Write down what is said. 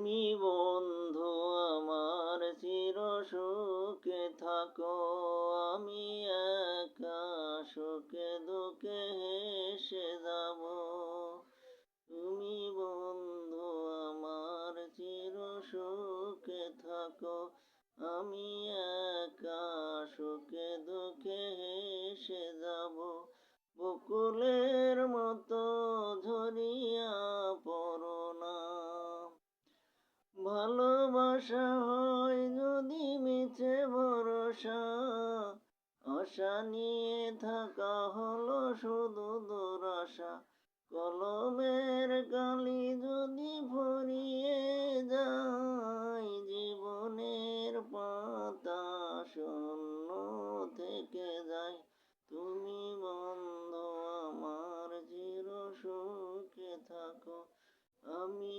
তুমি বন্ধু আমার চির সুখে থাকো, আমি একা সুখে দুঃখে হেসে যাব। তুমি বন্ধু আমার চির সুখে থাকো, আমি একা সুখে দুঃখে হেসে যাব। বকুলের মতো ঝরিয়া পড়ো না, ভালোবাসা হয় যদি মিছে ভরসা, আশা নিয়ে থাকা হলো শুধু দুরাশা। কলমের কালি যদি ফুরিয়ে যায়, জীবনের পাতা শূন্য থেকে যায়। তুমি বন্ধু আমার চির সুখে থাকো, আমি